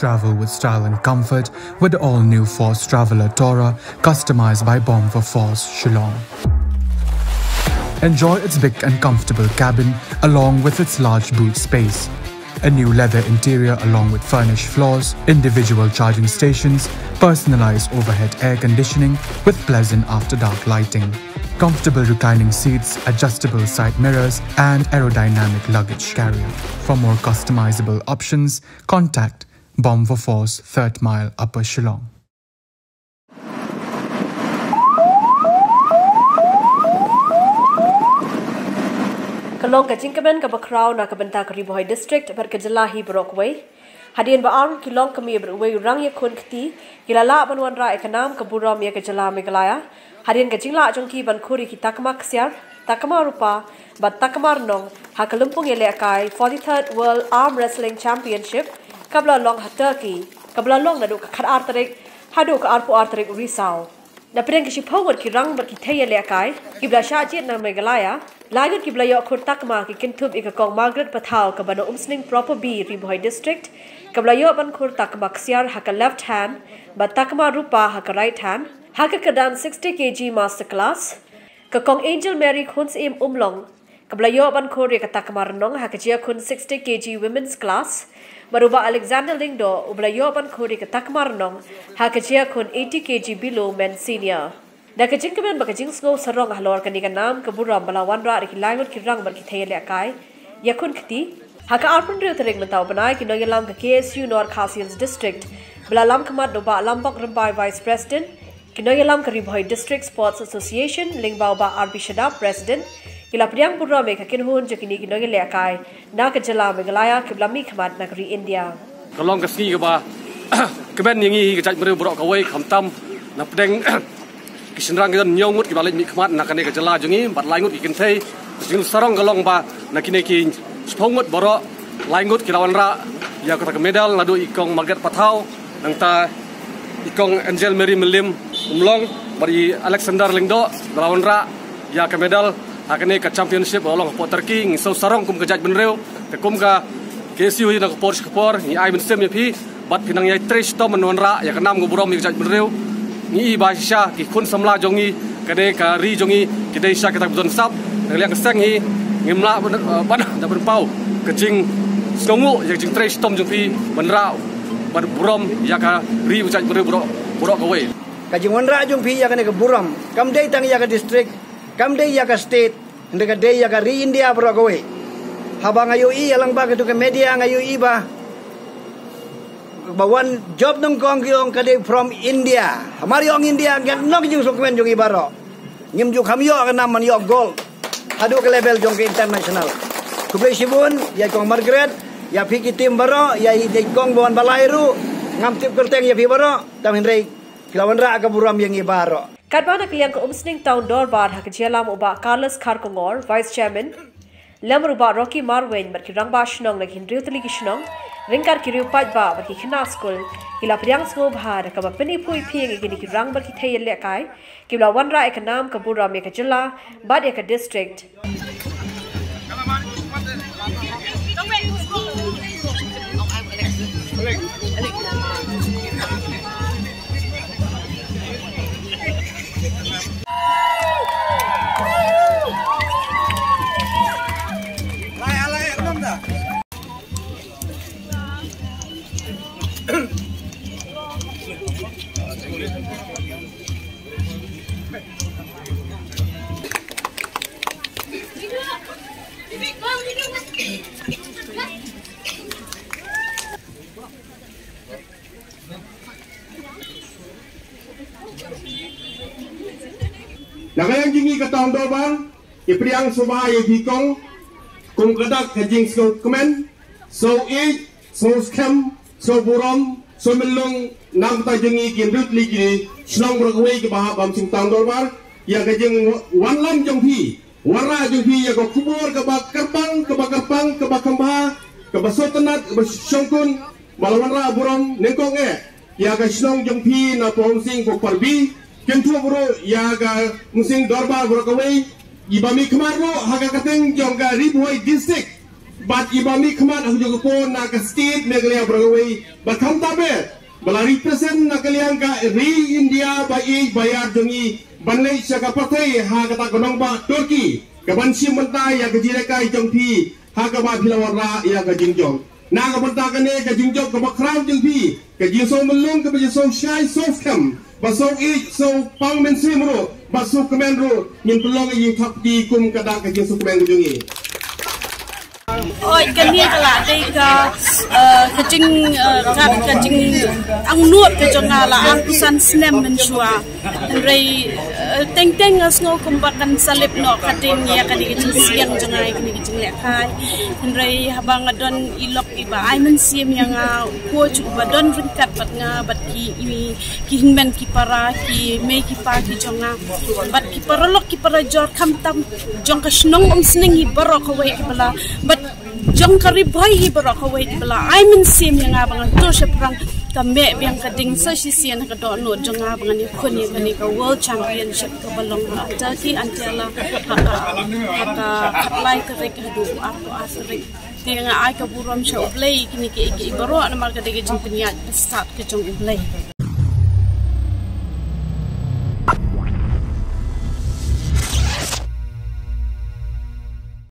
Travel with style and comfort with the all-new Force Traveler Tourer, customized by Burom for Force, Shillong. Enjoy its big and comfortable cabin along with its large boot space. A new leather interior along with furnished floors, individual charging stations, personalized overhead air conditioning with pleasant after-dark lighting, comfortable reclining seats, adjustable side mirrors, and aerodynamic luggage carrier. For more customizable options, contact Burom for Force, 3rd Mile, Upper Shillong. Kalong ka Jingkaman ka Bakraw na kabanta ka Bhoi District berkejelahi Brockway. Hadian baarun kilong kami berway Khlur Iakhun Kti kilala banwan ra ekanam ka Burom ya kejela Meghalaya. Hadian ka Jingla jongki ban khuri ki takma ksiar, takma rupa, bat takma nong ha kalumpung yele akai 43rd World Arm Wrestling Championship kabla long ha Turkey, kabla long nadu ka khar artarik, hadu ka arpu artarik Risau. Na Pdiang ki shipawat ki rang ber ki thayele akai, kibla shajit na Meghalaya. Lagut ki blayo khur takma ki kintub ikakong Margaret Pathau ka bano umsning proper B Bhoi District ka blayo ban khur takma ksiar haka left hand ba takma rupa haka right hand haka kadan 60 kg master class ka kong Angel Mary khuns im umlong ka blayo ban khur ka takma renong haka jia khun 60 kg women's class baruba Alexander Lingdo ublayo ban khur ka takma renong haka jia khun 80 kg below men senior. Da ka Jingkaman ba ka Jingsngew Sarong halor kanika nam ka Burom balawan ra ki langot ki rang bar ki thayele akai Iakhun Kti haka arpun rio tereng mentau banai ki noyalam ka KSU North Khasians District balalam kamat do ba lambok rambai Vice President ki noyalam ka Bhoi District Sports Association lingbau ba RB Shadab President kila Pdiang Burom ka kinhun jokini ki noyele akai na ka jela Meghalaya ki blami kamat nagri India kalong ka ski ka ba kaben yangi ka jaj mero borok ka wei khamtam na Pdiang Kisenrang kita nyongut ki balik mikmat nak kene kejela jungi bat laingut ki kentei Jingsngew Sarong galong ba nak kine ki spongut borok laingut ki lawan ra ya kata medal nadu ikong Margaret Pathau nang ta ikong Angel Mary Melim umlong bari Alexander Lingdo lawan ra ya ka medal akene ka championship along po Turkey Jingsngew Sarong kum ka jaj benreu te kum ka KSU hi nak por ni ai mensem ya pi bat pinang yai tres to menwan ra ya ka nam go Burom ki jaj benreu ni bahasa ki kun samla jongi kade ka ri jongi kidai sya kita budon sap ngeliang keseng hi ngimla ban da berpau kecing snongu yang jing tres tom jongpi benra ban Burom ya ka ri ucaj borok ka we ka jing wanra jongpi ya ka ne ka Burom kam dei tang ya ka district kam dei ya ka state ndeka dei ya ka ri India borok ka we habang ayo i alang ba ka tu ka media ngayo i ba bawan job nung kong kiong kade from India. Hamari ong India ngan nok jung sokmen jong ibaro. Ngim ju khamyo ka naman yo gold. Hadu ke level jong ke international. Kublai sibun ya kong Margaret ya piki tim baro ya i kong bawan balairu ngam tip kerteng ya pi baro tamin rei kilawan ra ka Burom yang ibaro. Kadbana kliang ko umsning town door bar hak jelam uba Carlos Kharkongor vice chairman lamru ba Rocky Marwen bar ki rang ba shnong na hinriu tali ki shnong ringkar ki riu paj ba bar ki khina school kila Pdiang ngo bhar ka ba pani pui phieng ki rang bar ki thayel le kai kila wan ra ek nam ka Burom ka jilla bad ek district Nakayang jingi ka taon doban, Pdiang subah ye bikong, kum kadak ke Jingsngew kemen, so scam, so Burom, so melong nam ta jingi kin rut ligi, Shillong berkawai ke bahab bam sing taon doban, ya ke jing wan lam jong pi, warna jong pi ya ko kubur ke bak kerpang, ke bak kemba, ke basotenat, ke basyongkun, malawan ra Burom nengkong ya ke Shillong jong pi na tuong sing ko parbi. Kentua bro ya ga musing dorbar bro kawai ibami kemar lo haga kateng jongga Bhoi District but ibami khamat aku juga pun nak state negara beragawai bakam tabe bala represent nak kalian ka re India bayar jongi banlei saka patai ha kata gonong ba Turki kaban sim mentai ya kejireka jongpi ha ka ba bilawara ya ka jingjong na ka banta kane ka jingjong ka bakram jongpi ka jiso melung ka jiso shai sofkam baso so pang men simro baso kemendro nyin pelong yi thap di kum kada ka jiso kemendro jongi oi kan ni kala dei ka kajing ang nuot ka jonga la ang kusan snem men shua rei teng asngo kumbakan salip no kating ya kan ni siang jonga ni kijing le khai rei habang adon ilok iba ai men sim yang ko chu badon ringkat bat nga bat ki hinmen ki para ki me ki pa ki jonga bat ki para lok ki para jor kham tam jong ka snong sning hi barok away ki bala bat jong kari Bhoi hi barok away ki bala ai men sim yang abang to seprang kami yang kading sesian ka do no jong abang ni khoni ni ka world championship ka balong Turkey antela haka apply ka rek hadu arto asrik tinga ai ka burom show play kini ki baro na marka de jing pinyat start ka jong play